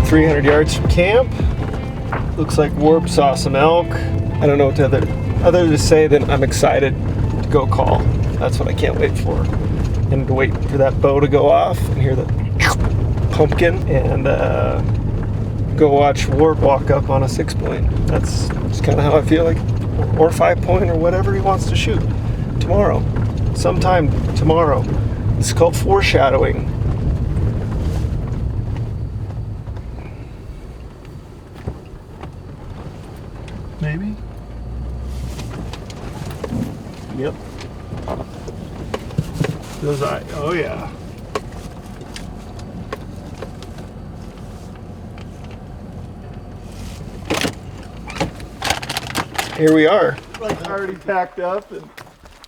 300 yards from camp. Looks like Warp saw some elk. I don't know what other to say than I'm excited to go call. That's what I can't wait for. And to wait for that bow to go off and hear the pumpkin and go watch Warp walk up on a 6-point. That's just kind of how I feel like, or 5-point or whatever he wants to shoot tomorrow. Sometime tomorrow. It's called foreshadowing. Maybe. Yep. Those eyes. Oh yeah. Here we are. Like already packed up and.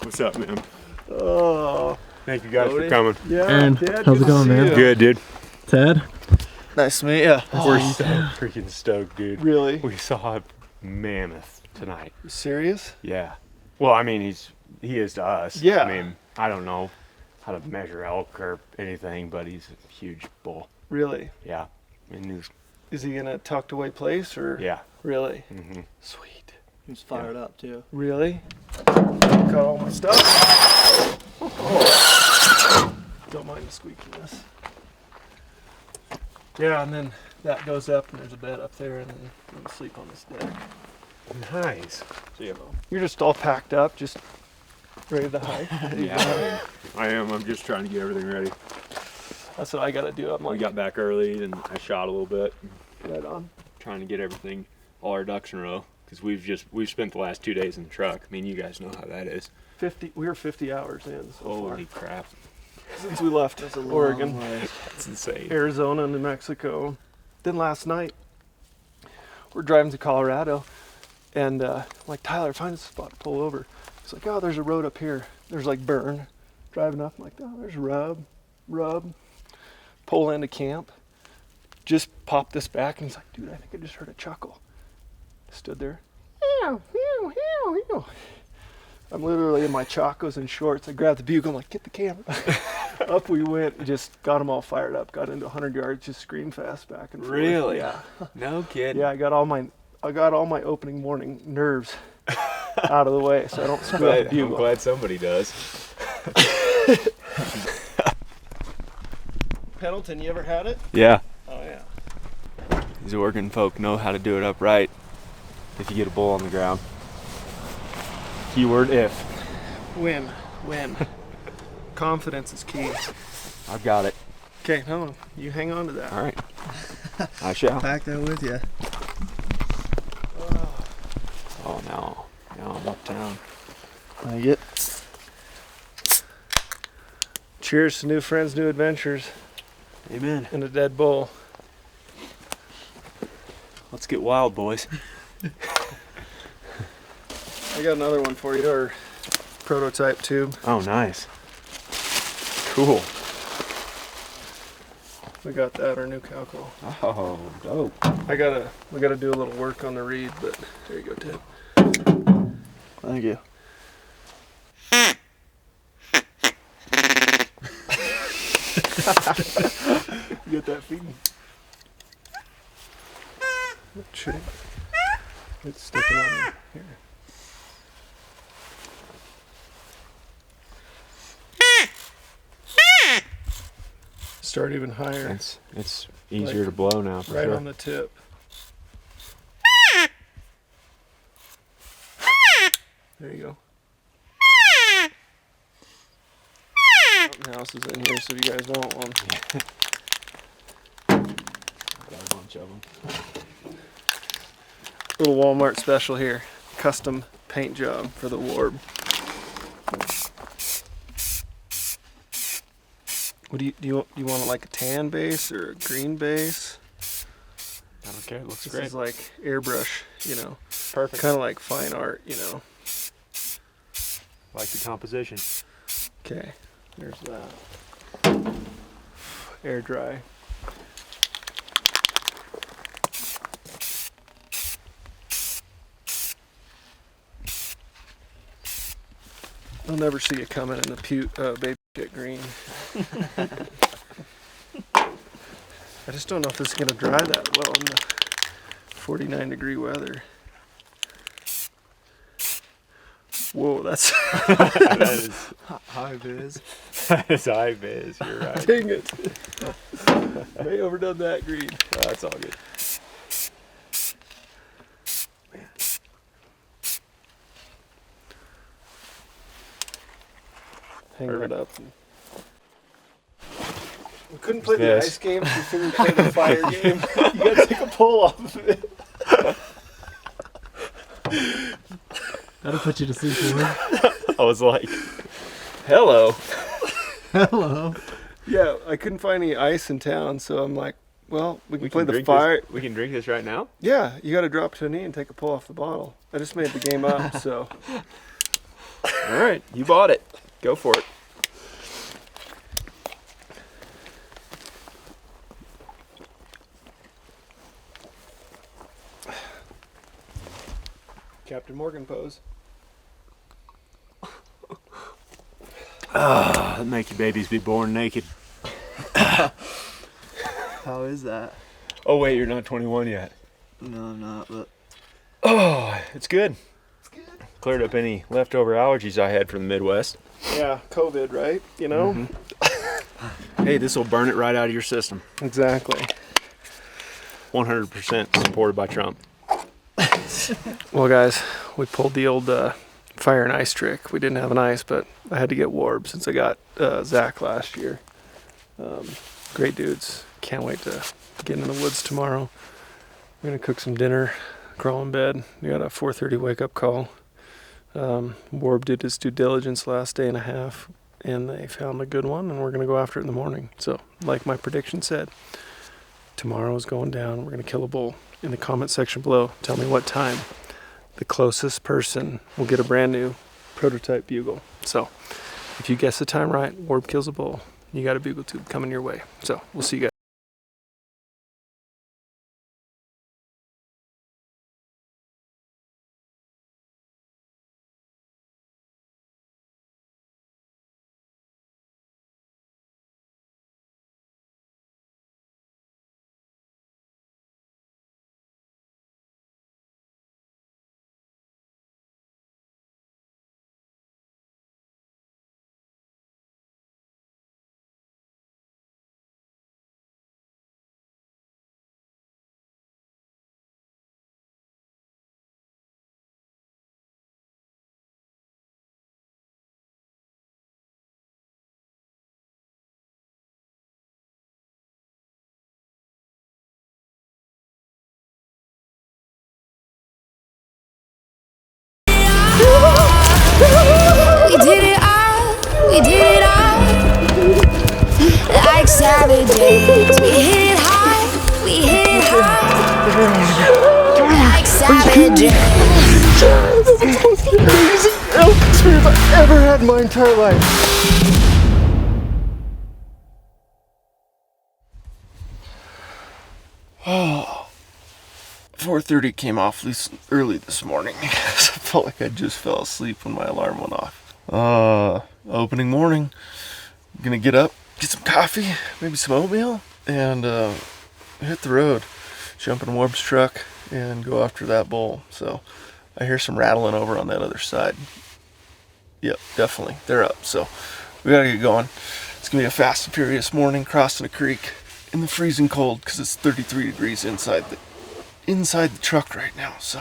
What's up, man? Oh. Thank you guys for coming. Yeah. Aaron, Dad, how's it going, man? you. Good, dude. Ted? Nice to meet you. We're so freaking stoked, dude. Really? We saw a mammoth tonight. You serious? Yeah. Well, I mean, he is to us. Yeah. I mean, I don't know how to measure elk or anything, but he's a huge bull. Really? Yeah. I mean, Is he in a tucked away place or? yeah. Really? Mm-hmm. Sweet. He was fired up too. Really? Got all my stuff. Oh. Don't mind the squeakiness. Yeah, and then that goes up and there's a bed up there and then I'm gonna sleep on this deck. Nice. So you're just all packed up, just ready to hike. Yeah. I am. I'm just trying to get everything ready. That's what I gotta do. I'm We like, got back early and I shot a little bit. right on. Trying to get everything, all our ducks in a row. Because we've spent the last 2 days in the truck. I mean, you guys know how that is. We were 50 hours in so Holy crap. since we left Oregon, That's insane. Arizona, New Mexico. Then last night, we're driving to Colorado, and like, Tyler, find a spot to pull over. He's like, oh, there's a road up here. There's like burn. Driving up, I'm like, oh, there's a rub. Pull into camp. Just pop this back, and he's like, dude, I think I just heard a chuckle. Stood there. I'm literally in my chacos and shorts. I grabbed the bugle. I'm like, get the camera. Up we went. Just got them all fired up. Got into 100 yards. Just screamed fast back and forth. Really? Yeah. No kidding. Yeah. I got all my opening morning nerves out of the way, so I don't screw up the I'm bugle. glad somebody does. Pendleton, you ever had it? Yeah. Oh yeah. These Oregon folk know how to do it upright if you get a bull on the ground. Keyword if. Win. Confidence is key. I've got it. Okay, no, you hang on to that. All right. I shall. Back there with you. Oh, now I'm uptown. Thank you. Cheers to new friends, new adventures, Amen. and a dead bull. Let's get wild, boys. I got another one for you, or prototype tube. Oh, nice. Cool. We got that, our new calco. Oh, dope. We gotta do a little work on the reed, but there you go, Ted. Thank you. You get that feeding? Should it? It's sticking on me. Here. Start even higher. It's easier to blow now, for Right sure. on the tip. There you go. Something else is in here, so if you guys want one. Got a bunch of them. Little Walmart special here. Custom paint job for the Warb. What do you want like a tan base or a green base? I don't care. It looks This great. is like airbrush, Perfect. kind of like fine art, Like the composition. Okay, there's that. Air dry. I'll never see it coming in the baby shit green. I just don't know if this is gonna dry that well in the 49-degree weather. Whoa, that's That is High vis. high vis. You're right. dang it. Way overdone that green. Oh, that's all good. Hang Perfect. that up. We couldn't play the Yes. ice game, so we figured play the fire game. You gotta take a pull off of it. That'll put you to sleep, Warren. I was like, hello. Hello. Yeah, I couldn't find any ice in town, so I'm like, well, we can play the drink fire. This. We can drink this right now? Yeah, you gotta drop to a knee and take a pull off the bottle. I just made the game up, so. All right, you bought it. Go for it. Captain Morgan pose. That make your babies be born naked. How is that? Oh wait, you're not 21 yet. No, I'm not, but Oh, it's good. Cleared up any leftover allergies I had from the Midwest. Yeah, COVID, right? You know? Hey, this will burn it right out of your system. Exactly. 100% supported by Trump. Well, guys, we pulled the old fire and ice trick. We didn't have an ice, but I had to get Warb since I got Zach last year. Great dudes. Can't wait to get in the woods tomorrow. We're gonna cook some dinner, crawl in bed. We got a 4:30 wake up call. Warb did his due diligence last day and a half, and they found a good one, and we're gonna go after it in the morning. So, like my prediction said, tomorrow's going down. We're gonna kill a bull. In the comment section below, tell me what time. The closest person will get a brand new prototype bugle. So, if you guess the time right, Warb kills a bull. You got a bugle tube coming your way. So, we'll see you guys. We did it all, we did it all. Like savages, we hit it hard, we hit it hard. Like savages. That's the most amazing elk experience I've ever had in my entire life. Oh, 4:30 came off early this morning. I felt like I just fell asleep when my alarm went off. Opening morning. I'm gonna get up, get some coffee, maybe some oatmeal, and hit the road. Jump in Warb's truck and go after that bull. So I hear some rattling over on that other side. Yep, definitely. They're up. So we gotta get going. It's gonna be a fast and furious morning crossing a creek in the freezing cold because it's 33 degrees inside the truck right now. So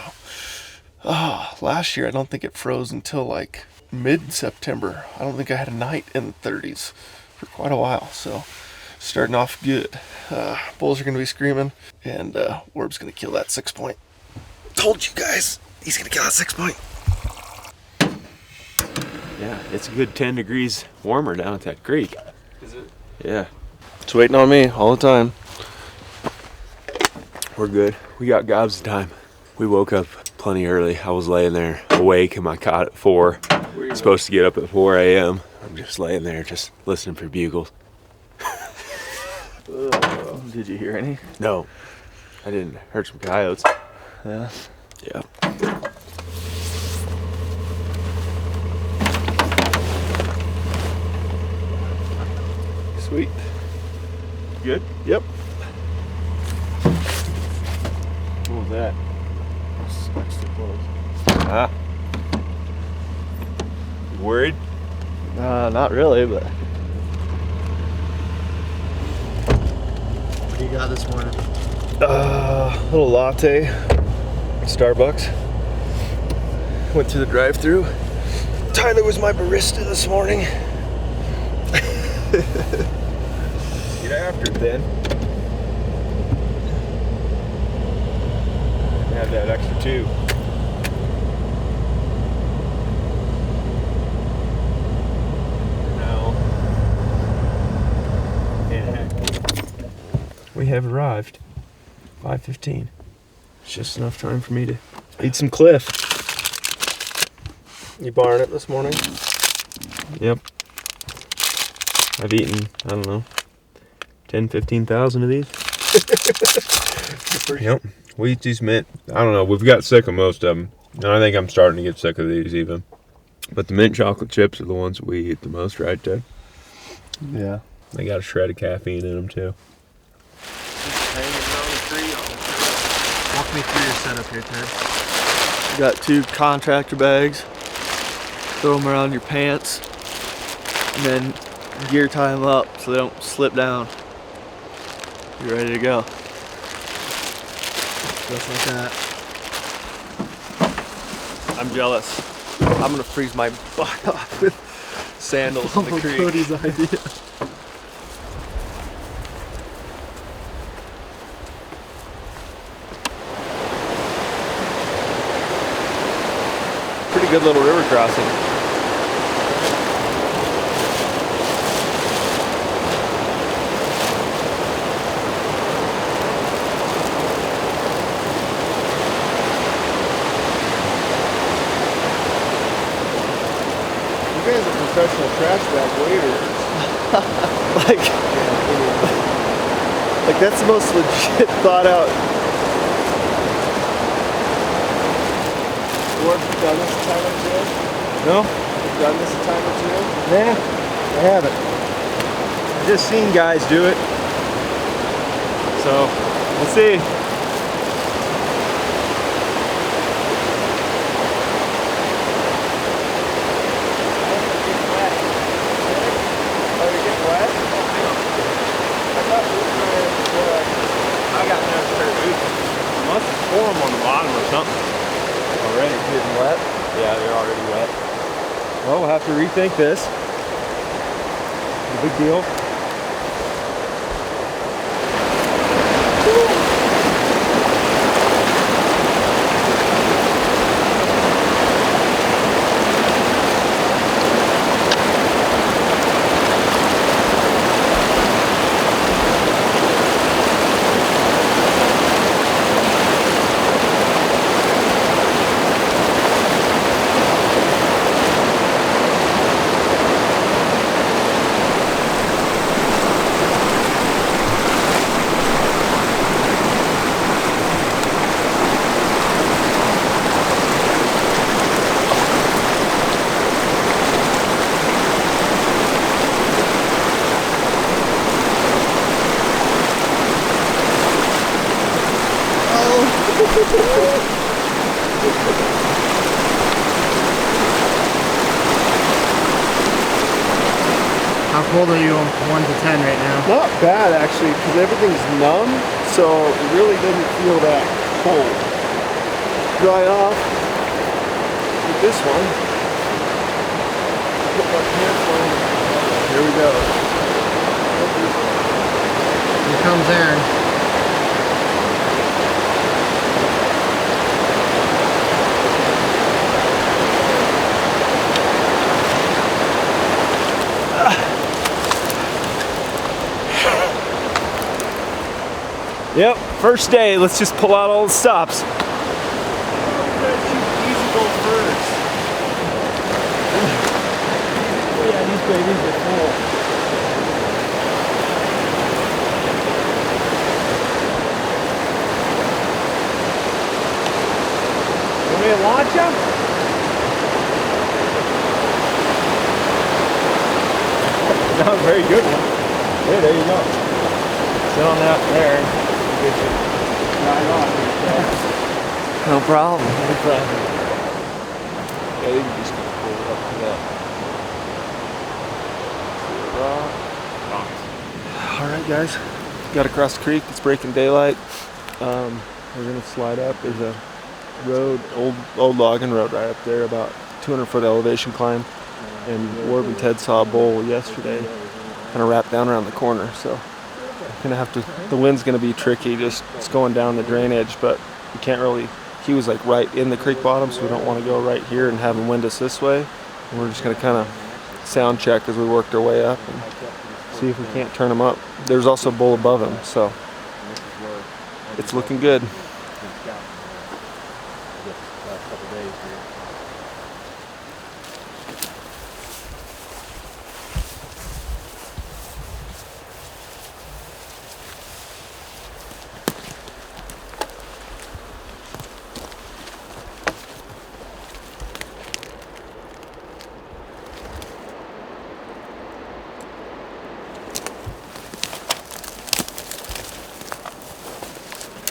last year I don't think it froze until like mid-September. I don't think I had a night in the 30s for quite a while. So starting off good. Bulls are gonna be screaming, and Warb's gonna kill that 6-point. Told you guys, he's gonna kill that 6-point. Yeah, it's a good 10 degrees warmer down at that creek. Is it? Yeah, It's waiting on me all the time. we're good. We got gobs of time. We woke up plenty early. I was laying there awake in my cot at 4. Supposed to get up at 4 a.m. I'm just laying there just listening for bugles. did you hear any? No, I didn't. Heard some coyotes. Yeah. Yeah. Sweet. Good? Yep. Huh? You worried? Not really, but. What do you got this morning? Little latte, Starbucks. Went through the drive-thru. Tyler was my barista this morning. Get after it then. Have that extra too. Now, we have arrived. 5:15. It's just enough time for me to eat some Cliff. You barring it this morning? Yep. I've eaten, I don't know, 10, 15,000 of these. Yep. We eat these mint. I don't know. We've got sick of most of them. And I think I'm starting to get sick of these even. But the mint chocolate chips are the ones we eat the most, right, Ted? Yeah. They got a shred of caffeine in them too. Walk me through your setup here, Ted. You got 2 contractor bags. Throw them around your pants. And then gear tie them up so they don't slip down. You're ready to go. Just like that. I'm jealous. I'm gonna freeze my butt off with sandals in the creek. Cody's idea. Pretty good little river crossing. You guys are professional trash bag waders. like that's the most legit thought out. You've done this a time or two? No? You've done this a time or two? Nah, I haven't. I've just seen guys do it. So, we'll see. I got another pair of boots. Must have tore them on the bottom or something. Already getting wet? Yeah, they're already wet. Well, we'll have to rethink this. No big deal. How cold are you on 1 to 10 right now? Not bad actually, because everything's numb, so it really doesn't feel that cold. Dry off with this one. Put my pants on. Here we go. Here comes Aaron. Yep, first day. Let's just pull out all the stops. Easy go first. Yeah, these babies are full. Want me to launch them? Not a very good one. Yeah, there you go. Sit on that there. No problem. No problem. think you just gotta pull it up to that. All right, guys, got across the creek. It's breaking daylight. We're gonna slide up. There's a road, old logging road right up there, about 200-foot elevation climb. And Warb and Ted saw a bull yesterday, kind of wrapped down around the corner. So gonna have to. The wind's gonna be tricky. Just it's going down the drain edge, but you can't really. He was like right in the creek bottom, so we don't want to go right here and have him wind us this way. And we're just gonna kind of sound check as we worked our way up and see if we can't turn him up. There's also a bull above him, so it's looking good.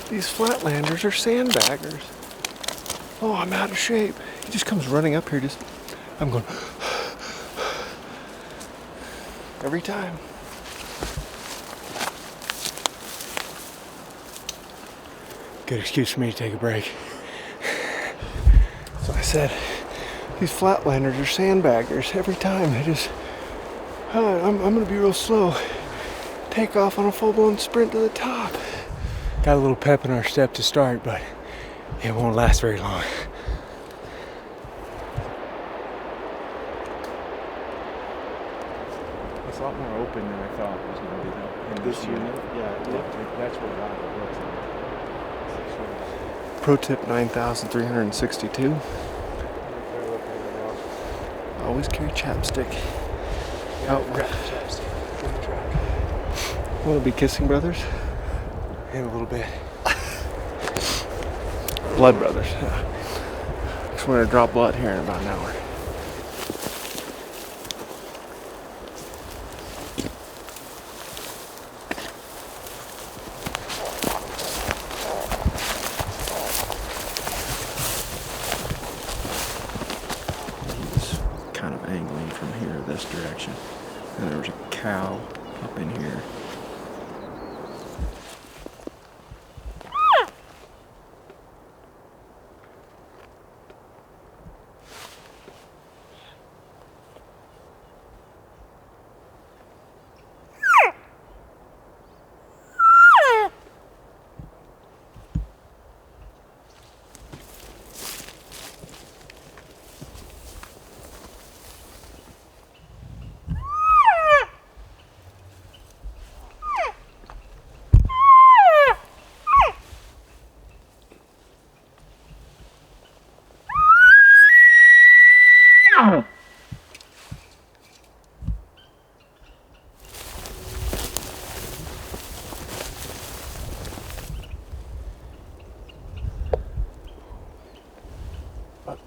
These flatlanders are sandbaggers. Oh, I'm out of shape. He just comes running up here. I'm going every time. Good excuse for me to take a break. So I said, these flatlanders are sandbaggers every time. They just, I'm gonna be real slow. Take off on a full-blown sprint to the top. Got a little pep in our step to start, but it won't last very long. It's a lot more open than I thought it was going to be though. In this unit? Yeah. That's what it looks like. Pro tip 9,362. Always carry chapstick. Oh, Chapstick in the truck. want to be kissing brothers? In a little bit. Blood brothers. Yeah. Just want to drop blood here in about an hour. He's kind of angling from here this direction. And there was a cow up in here.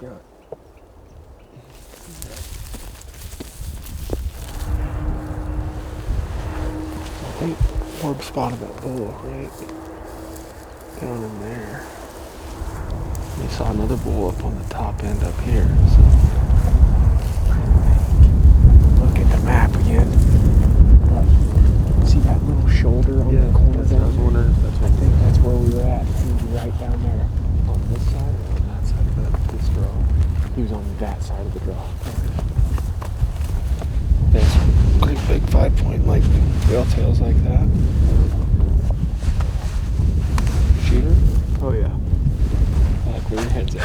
Yeah. I think Orb spotted that bull right down in there. We saw another bull up on the top end up here. So look at the map again. See that little shoulder on the corner there? I was wondering if that's what I think that's where we were at. He was right down there. On this side or on that side of this draw? He was on that side of the draw. There's great big 5-point like rail tails like that. Shooter? Oh yeah. I like where your head's at.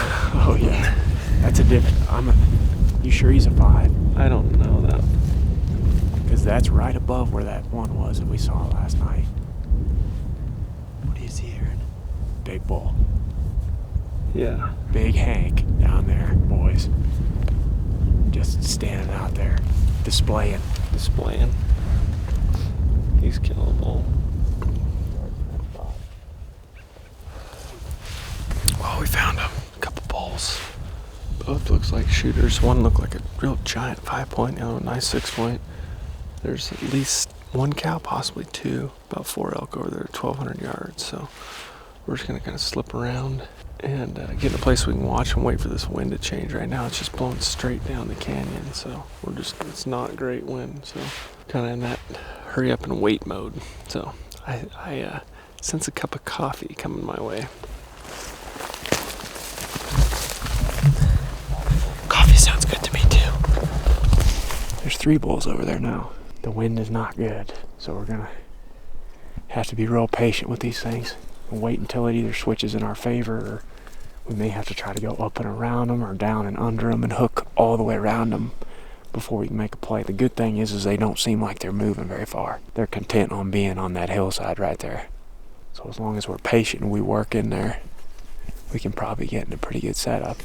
Oh yeah. That's a different. You sure he's a 5? I don't know that. Because that's right above where that one was that we saw last night. What is he hearing? Big bull. Yeah. Big Hank down there, boys. Just standing out there, displaying. He's killable. Oh, we found him. A couple bulls. Both looks like shooters. One looked like a real giant 5-point, the other one nice 6-point. There's at least one cow, possibly 2. About 4 elk over there, 1,200 yards. So we're just gonna kind of slip around and get in a place we can watch and wait for this wind to change. Right now it's just blowing straight down the canyon, so it's not great wind, so kind of in that hurry up and wait mode. So I sense a cup of coffee coming my way. Coffee sounds good to me too. There's 3 bulls over there now. The wind is not good, so we're gonna have to be real patient with these things and wait until it either switches in our favor, or we may have to try to go up and around them or down and under them and hook all the way around them before we can make a play. The good thing is they don't seem like they're moving very far. They're content on being on that hillside right there. So as long as we're patient and we work in there, we can probably get in a pretty good setup.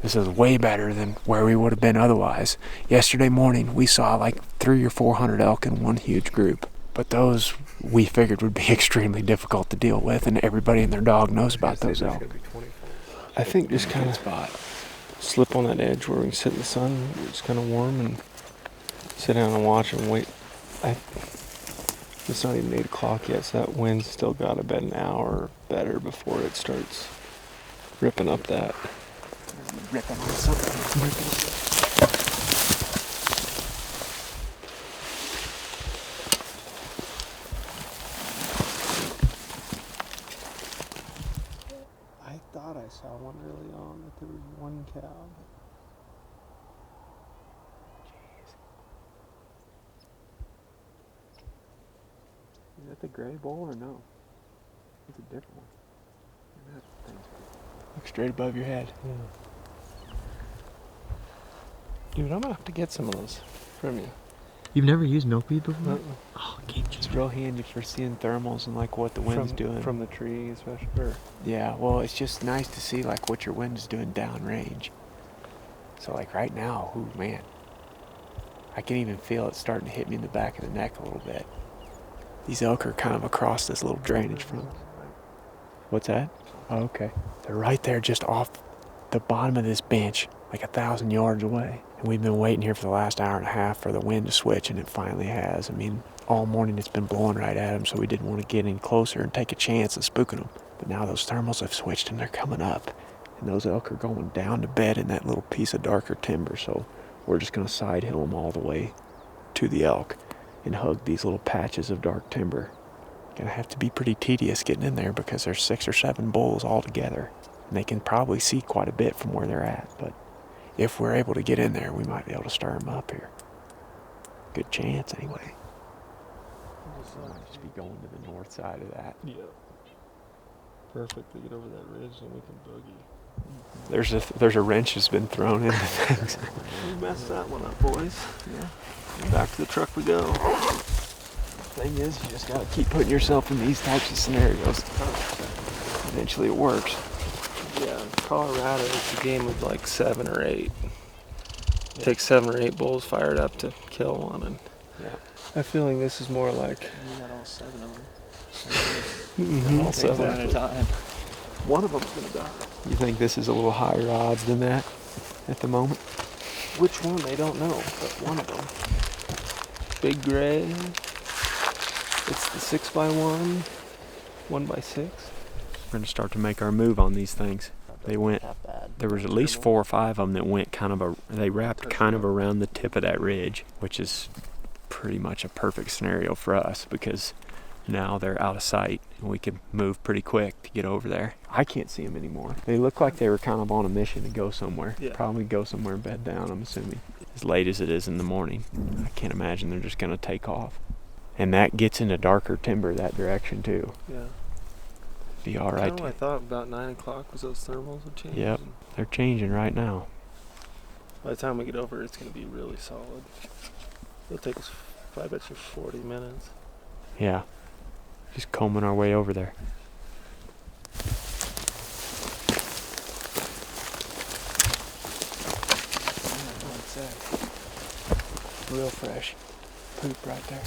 This is way better than where we would have been otherwise. Yesterday morning, we saw like 300 or 400 elk in one huge group. But those we figured would be extremely difficult to deal with, and everybody and their dog knows about those elk. I think just kind of slip on that edge where we can sit in the sun. It's kind of warm, and sit down and watch and wait. It's not even 8 o'clock yet, so that wind's still got about an hour or better before it starts ripping up that. Ripping on something. I thought I saw one early on, that there was one cow. Is that the gray bull or no? It's a different one. Look straight above your head. Yeah. Dude, I'm gonna have to get some of those from you. You've never used milkweed before? Oh, it's real handy for seeing thermals and like what the wind's doing. From the tree, especially. Yeah, well, it's just nice to see like what your wind is doing downrange. So like right now, ooh man, I can even feel it starting to hit me in the back of the neck a little bit. These elk are kind of across this little drainage from. What's that? Oh, okay. They're right there just off the bottom of this bench, like 1,000 yards away. And we've been waiting here for the last hour and a half for the wind to switch, and it finally has. I mean, all morning it's been blowing right at them, so we didn't want to get any closer and take a chance of spooking them. But now those thermals have switched and they're coming up. And those elk are going down to bed in that little piece of darker timber, so we're just going to side hill them all the way to the elk and hug these little patches of dark timber. Gonna have to be pretty tedious getting in there because there's 6 or 7 bulls all together. And they can probably see quite a bit from where they're at, but if we're able to get in there, we might be able to stir them up here. Good chance, anyway. Just be going to the north side of that. Yeah. Perfect to get over that ridge, and we can boogie. There's a wrench that's been thrown into things. We messed that one up, boys. Yeah. Back to the truck we go. Thing is, you just gotta keep putting yourself in these types of scenarios. Eventually it works. Yeah, Colorado is a game of like 7 or 8. It takes 7 or 8 bulls fired up to kill one, and I'm feeling this is more like. You got all 7 of them. All 7 at a time. One of them's gonna die. You think this is a little higher odds than that at the moment? Which one? They don't know, but one of them. Big gray. It's the 6x1, 1x6. We're gonna start to make our move on these things. They went. There was at least 4 or 5 of them that went they wrapped kind of around the tip of that ridge, which is pretty much a perfect scenario for us because now they're out of sight and we can move pretty quick to get over there. I can't see them anymore. They look like they were kind of on a mission to go somewhere. Yeah. Probably go somewhere and bed down, I'm assuming. As late as it is in the morning, I can't imagine they're just gonna take off. And that gets into darker timber that direction too. Yeah. Be all right. Kind of I thought about 9 o'clock was those thermals would change. Yep, they're changing right now. By the time we get over, it's going to be really solid. It'll take us, I bet you, 40 minutes. Yeah, just combing our way over there. What's that? Real fresh poop right there.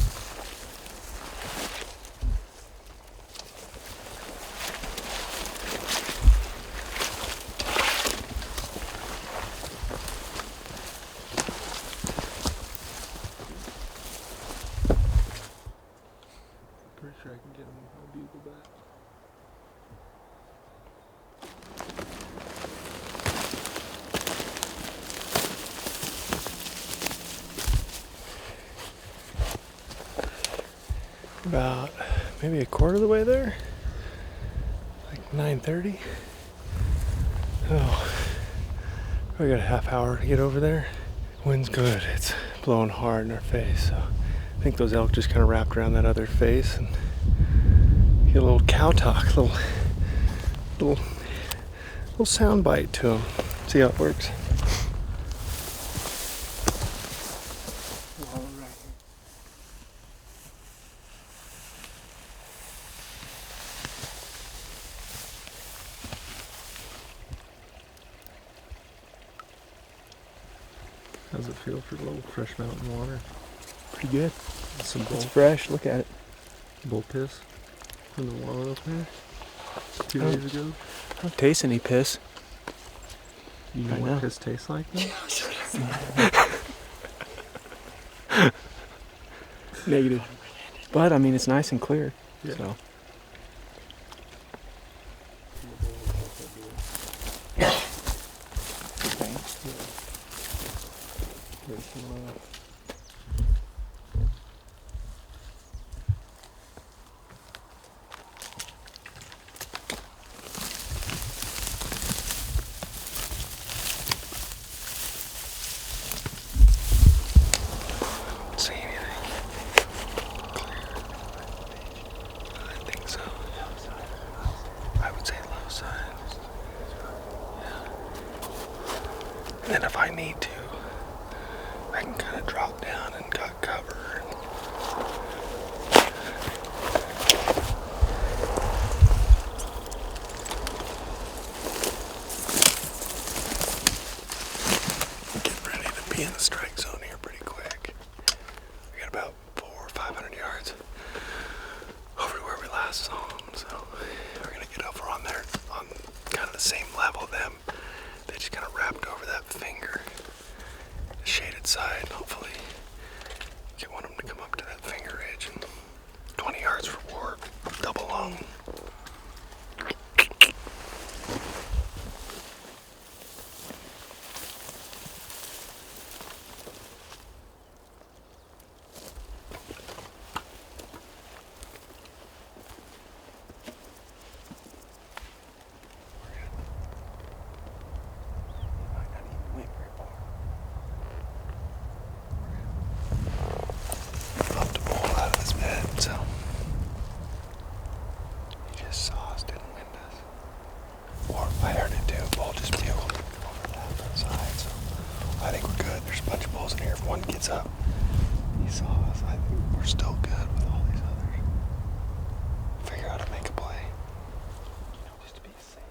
Pretty sure I can get him a bugle back. About maybe a quarter of the way there. Like 9:30. Oh, we got a half hour to get over there. Wind's good. It's blowing hard in our face. So I think those elk just kind of wrapped around that other face and get a little cow talk, little sound bite to them. See how it works. How's it feel for a little fresh mountain water? Pretty good. Some bull, It's fresh. Look at it. bull piss from the wallow up there 2 days ago. I don't taste any piss. You know I what know. piss tastes like though? Negative. But I mean, it's nice and clear. Yeah. So. There's some, see anything clear? I think so. I would say low side. Yeah. And then if I need to, I can kind of drop down and got cover. Get ready to be in the strike zone here pretty quick. We got about 400 or 500 yards over where we last saw them, so we're gonna get over on there on kind of the same level of them. They just kind of wrapped over that finger, the shaded side, and hopefully get one of them to come up to that finger ridge and 20 yards for warp, double lung. Up to Bull out of his bed, so he just saw us, didn't wind us. Or I heard it too. Bull just bugled over that side, so I think we're good. There's a bunch of bulls in here. If one gets up, he saw us. I think we're still good with all these others. Figure out how to make a play. Just to be safe.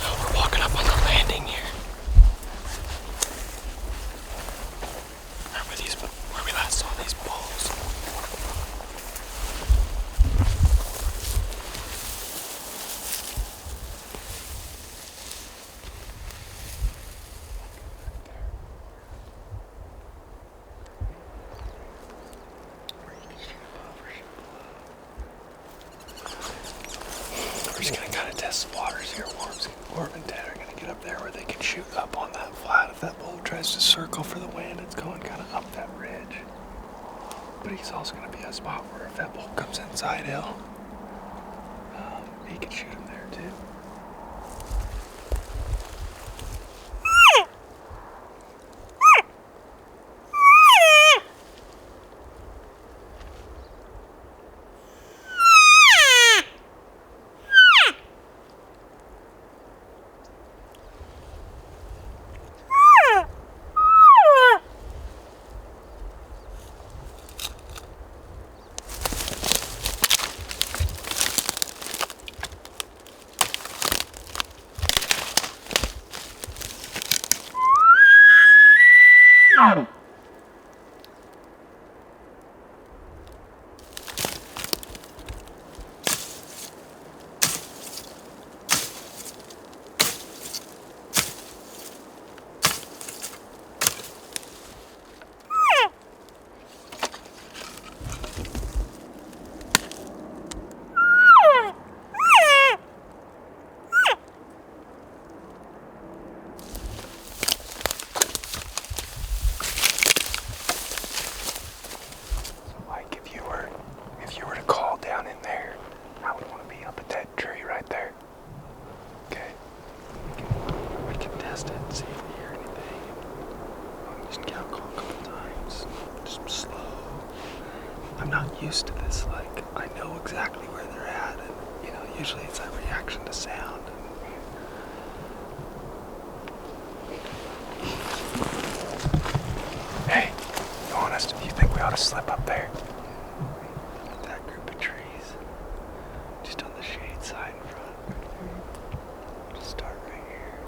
We're walking up on the landing here. Where we last saw these bulls. We're just gonna kind of test the waters here. Warp and Ted are gonna get up there where they can shoot up on that flat. If that bull tries to circle for the wind, it's going kind of up that ridge. But he's also gonna be a spot where if that bull comes inside hill, he can shoot him there too. used to this, like, I know exactly where they're at, and, you know, usually it's a reaction to sound. Hey, you think we ought to slip up there? That group of trees, just on the shade side in front. Just start right here.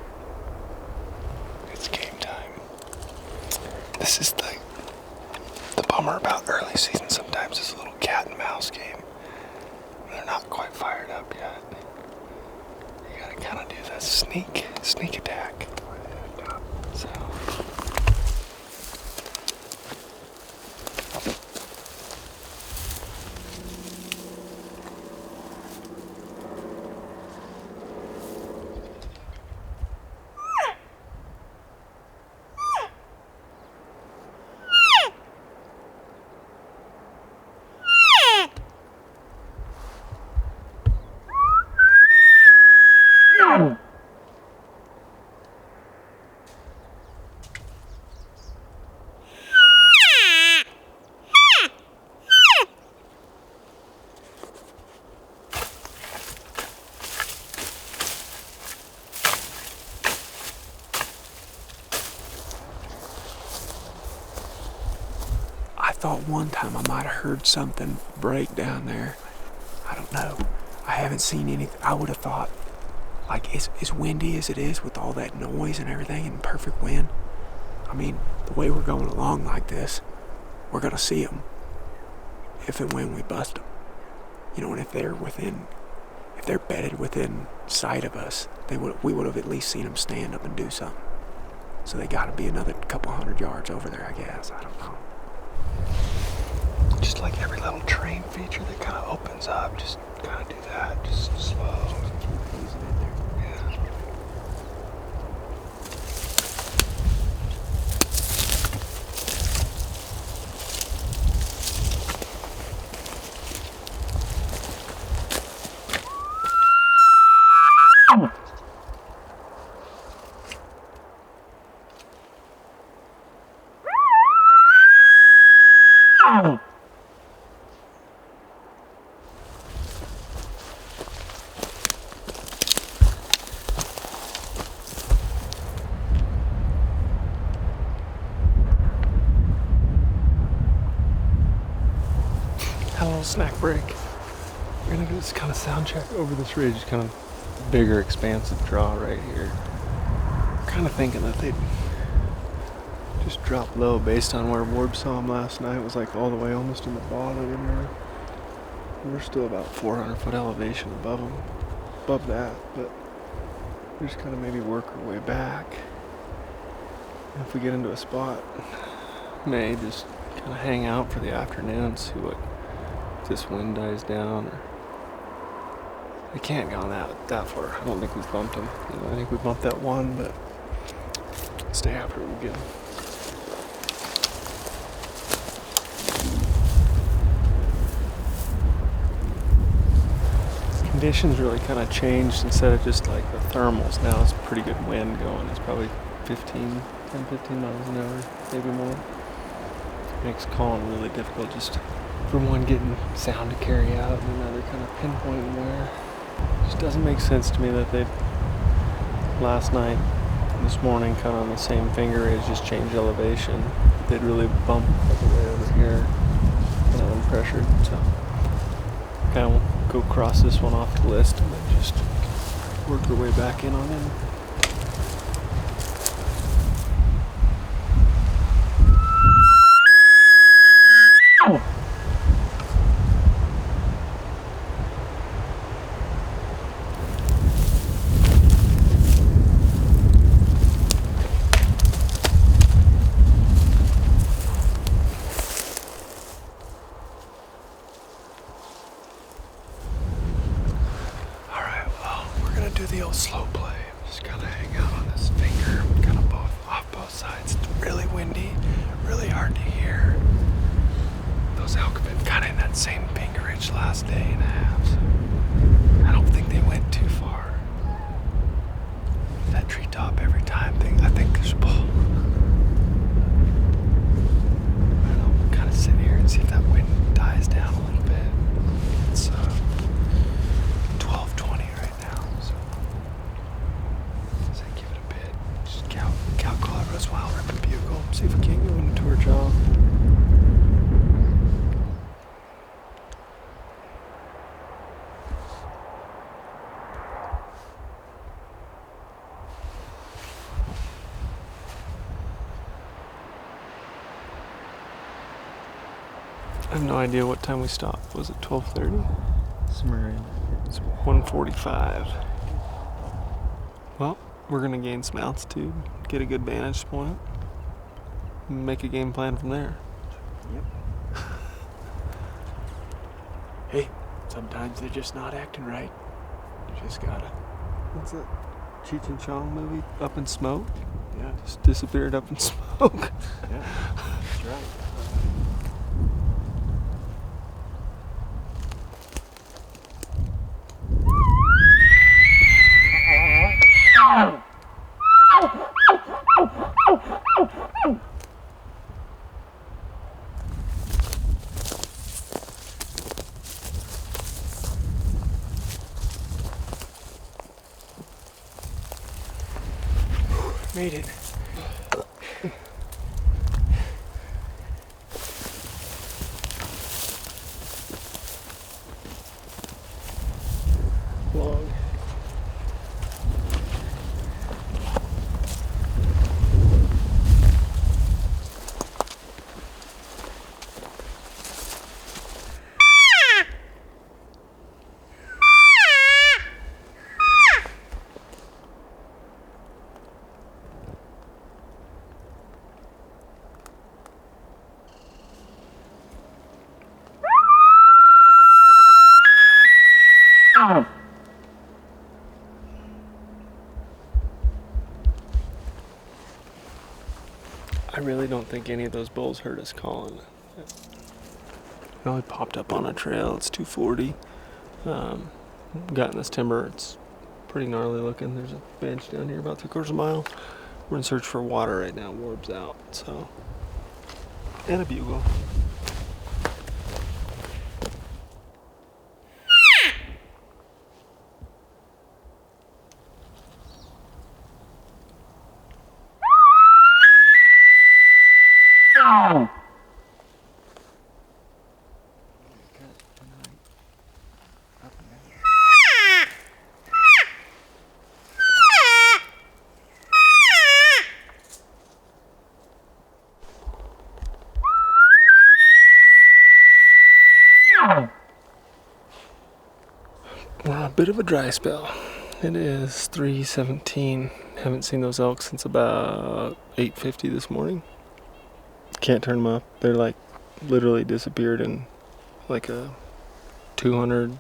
It's game time. This is the bummer about early season sometimes is a little cat and mouse game. They're not quite fired up yet. You gotta kind of do the sneak attack. So. I thought one time I might have heard something break down there. I don't know. I haven't seen anything. I would have thought, like, as windy as it is with all that noise and everything and perfect wind, I mean, the way we're going along like this, we're going to see them if and when we bust them. You know, and if they're bedded within sight of us, we would have at least seen them stand up and do something. So they got to be another couple 100 yards over there, I guess. I don't know. Just like every little train feature that kind of opens up, just kind of do that, just slow. Keep easing in there. Yeah. Had a little snack break. We're gonna do this kind of sound check over this ridge, kind of bigger, expansive draw right here. Kind of thinking that they'd just drop low based on where Warb saw them last night. It was like all the way almost in the bottom in there. We're still about 400 foot elevation above them, above that, but we just kind of maybe work our way back. And if we get into a spot, may just kind of hang out for the afternoon, see what if this wind dies down. Or they can't go that far. I don't think we've bumped them. You know, I think we bumped that one, but stay after it again. Conditions really kind of changed. Instead of just like the thermals, now it's pretty good wind going. It's probably 10, 15 miles an hour, maybe more. Makes calling really difficult, just from one getting sound to carry out and another kind of pinpointing where. It just doesn't make sense to me that they'd last night and this morning kind of on the same finger ridge just change elevation. They'd really bump all the way over here kind of unpressured. So kind of go cross this one off the list and then just work our way back in on them. Do the old slow play. Just kind of hang out on this finger, kind of off both sides. It's really windy, really hard to hear. Those elk have been kind of in that same fingerage last day and a half. So I don't think they went too far. That treetop every time thing, I think there's a bull. I don't know, we'll kind of sit here and see if that wind dies down a little. I have no idea what time we stopped. Was it 12:30? Somewhere in. It's 1:45. Well, we're gonna gain some altitude, get a good vantage point, and make a game plan from there. Yep. Hey, sometimes they're just not acting right. You just gotta. What's that Cheech and Chong movie? Up in Smoke? Yeah. Just disappeared up in smoke. Yeah. That's right. Made it. Long. I really don't think any of those bulls heard us calling. We only popped up on a trail. It's 240. Got in this timber. It's pretty gnarly looking. There's a bench down here about 3/4 mile. We're in search for water right now. Warb's out. So, and a bugle. A bit of a dry spell. It is 3:17. Haven't seen those elk since about 8:50 this morning. Can't turn them up. They're like literally disappeared in like a 200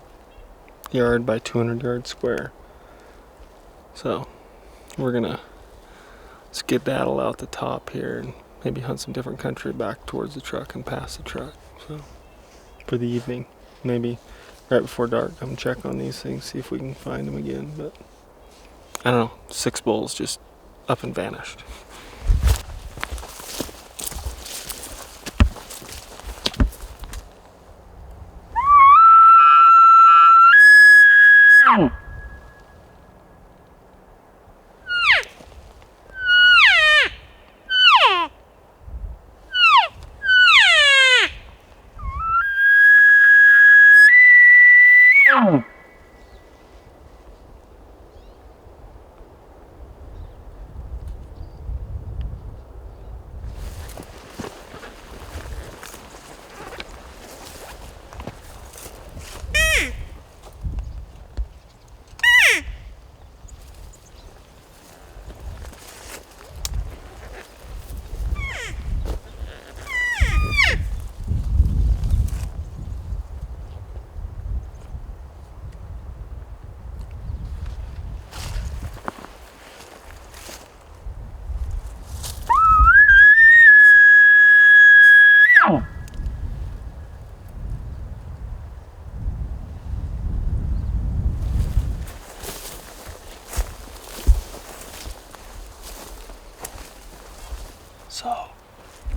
yard by 200 yard square. So we're gonna skedaddle out the top here and maybe hunt some different country back towards the truck and past the truck. So for the evening, maybe right before dark, come check on these things, see if we can find them again. But I don't know, 6 bulls just up and vanished. So,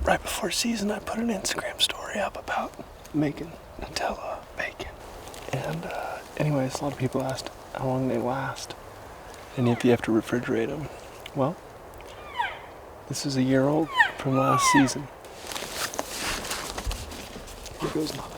right before season, I put an Instagram story up about making Nutella bacon. And anyways, a lot of people asked how long they last and if you have to refrigerate them. Well, this is a year old from last season. Here goes nothing.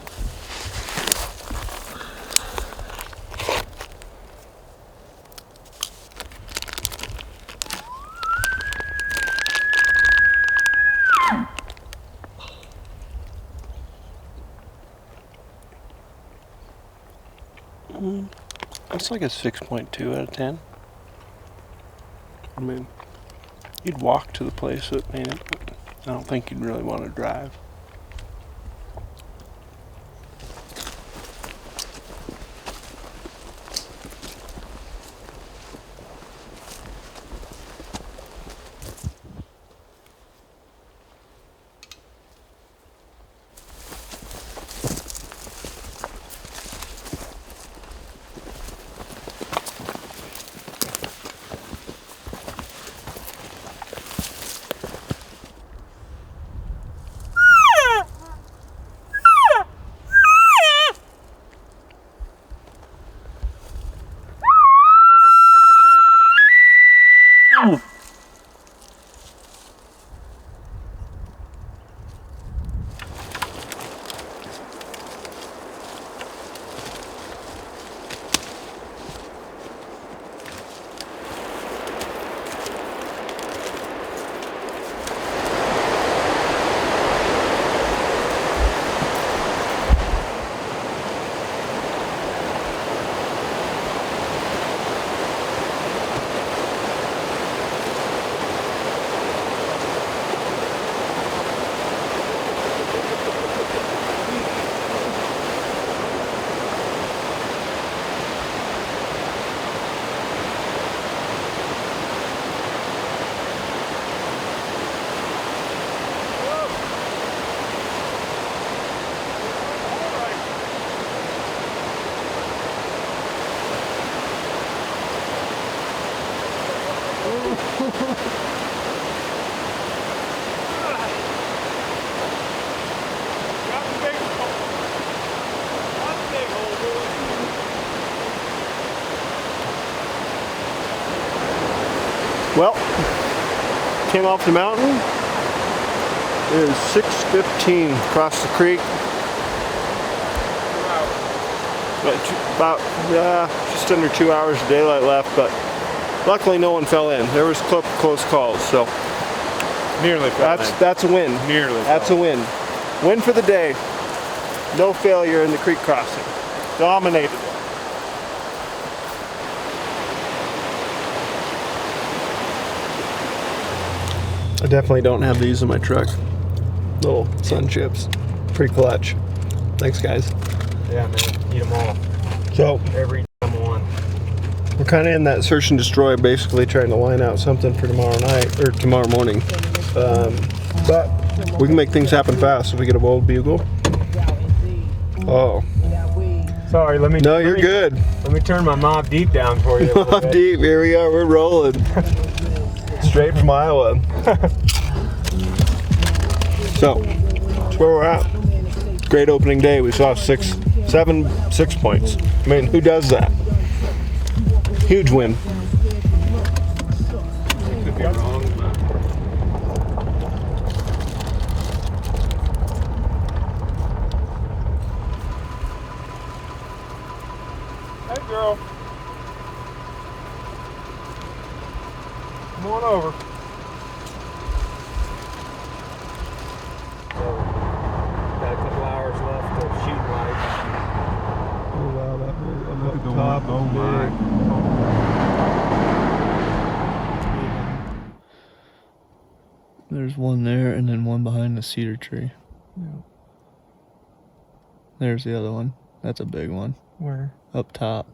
It's like a 6.2 out of 10. I mean, you'd walk to the place, but man, I don't think you'd really want to drive. Well, came off the mountain. It is 6:15 across the creek. About just under 2 hours of daylight left, but luckily no one fell in. There was close calls, so Nearly. that's a win. Nearly. That's a win. Win for the day. No failure in the creek crossing. Dominated. I definitely don't have these in my truck. Little sun chips. Pretty clutch. Thanks, guys. Yeah, man. Eat them all. So, Every damn one. we're kind of in that search and destroy, basically trying to line out something for tomorrow night, or tomorrow morning. But we can make things happen fast if we get a bold bugle. Oh. Sorry, let me. No, you're good. Let me turn my Mob Deep down for you. Mob Deep, here we are, we're rolling. Straight from Iowa. So, that's where we're at. Great opening day. We saw 6 points. I mean, who does that? Huge win. Could be wrong, but. Hey, girl. Come on over. Got a couple hours left of shooting lights. Oh wow, that Look at the top. Oh my. There's one there and then one behind the cedar tree. Yeah. There's the other one. That's a big one. Where? Up top.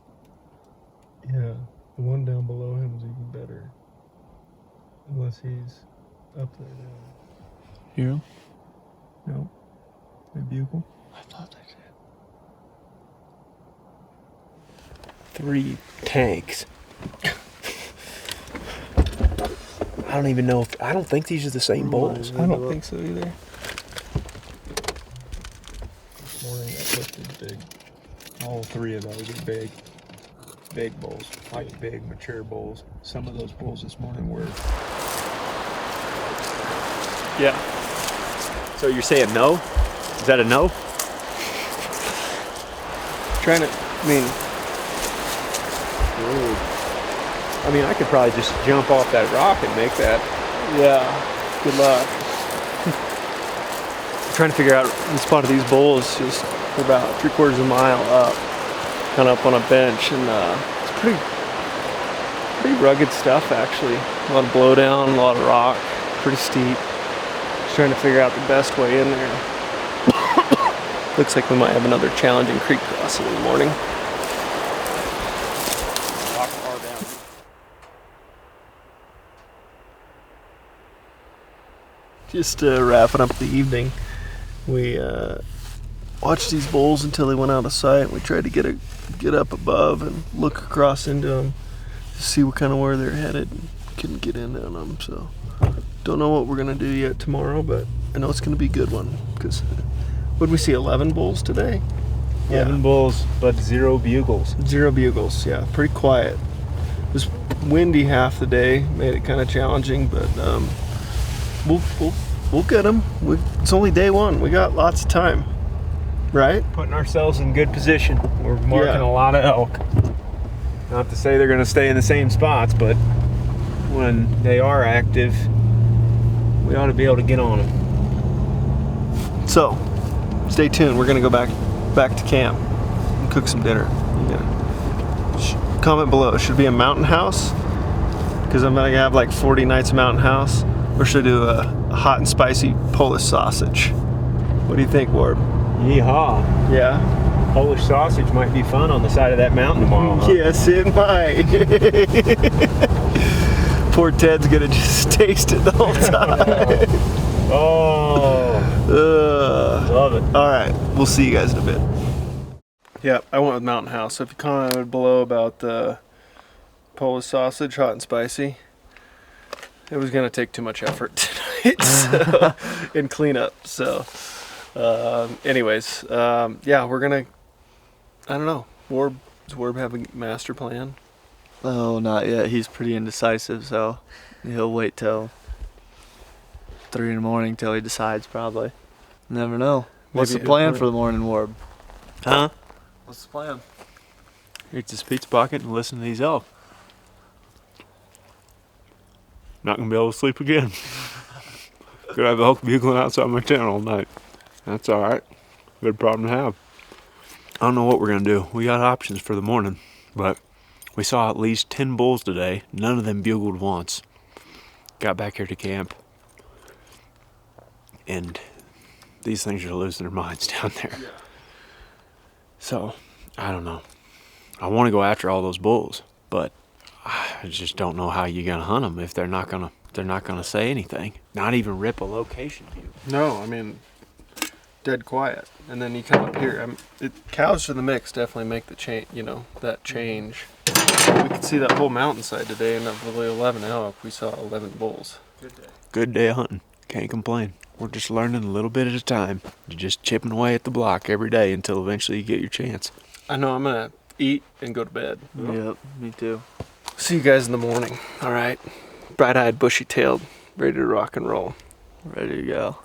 Yeah, the one down below him is even better. Unless he's up there now. Hear him? No. A bugle? I thought they did. 3 tanks. I don't even know if, I don't think these are the same bowls. I don't think so either. This morning that lifted big. All 3 of those are big. Big bowls. Like big, mature bowls. Some of those bowls this morning were. Yeah. So you're saying no? Is that a no? Trying to, I mean, I could probably just jump off that rock and make that. yeah, good luck. I'm trying to figure out the spot of these bowls. Just about 3/4 of a mile up. kind of up on a bench, and it's pretty rugged stuff actually. A lot of blowdown, a lot of rock, pretty steep. Just trying to figure out the best way in there. Looks like we might have another challenging creek crossing in the morning. Rock far down. Just wrapping up the evening. We watched these bulls until they went out of sight. We tried to get up above and look across into them to see what kind of where they're headed. Couldn't get in on them, so don't know what we're gonna do yet tomorrow, but I know it's gonna be a good one. Because what did we see? 11 bulls today. 11 bulls, but 0 bugles. 0 bugles. Yeah, pretty quiet. It was windy half the day, made it kind of challenging, but we'll get them. It's only day one. We got lots of time, right? Putting ourselves in good position. We're marking a lot of elk. Not to say they're going to stay in the same spots, but when they are active, we ought to be able to get on them. So, stay tuned. We're gonna go back to camp and cook some dinner. Comment below. Should it be a mountain house? Because I'm gonna have like 40 nights of mountain house, or should I do a hot and spicy Polish sausage? What do you think, Warb? Yeehaw. Yeah. Polish sausage might be fun on the side of that mountain tomorrow. Huh? Yes, it might. Poor Ted's gonna just taste it the whole time. Oh. Love it. All right, we'll see you guys in a bit. Yeah, I went with Mountain House. So if you commented below about the Polish sausage, hot and spicy, it was gonna take too much effort tonight and clean up. So, anyways, yeah, we're gonna. I don't know. Does Warb have a master plan? Oh, not yet. He's pretty indecisive, so he'll wait till 3 in the morning till he decides, probably. Never know. What's the plan for the morning, Warb? Huh? What's the plan? Eat this pizza pocket and listen to these elk. Not gonna be able to sleep again. Could have elk bugling outside my tent all night. That's alright. Good problem to have. I don't know what we're gonna do. We got options for the morning, but we saw at least 10 bulls today. None of them bugled once. Got back here to camp, and these things are losing their minds down there. Yeah. So, I don't know. I want to go after all those bulls, but I just don't know how you're gonna hunt them if they're not gonna say anything. Not even rip a location view. No, I mean, dead quiet. And then you come up here. Cows for the mix definitely make the change. You know, that change. We could see that whole mountainside today, and of the 11 elk, we saw 11 bulls. Good day. Good day of hunting. Can't complain. We're just learning a little bit at a time. You're just chipping away at the block every day until eventually you get your chance. I know. I'm gonna eat and go to bed. Yep, me too. See you guys in the morning. All right. Bright-eyed, bushy-tailed, ready to rock and roll. Ready to go.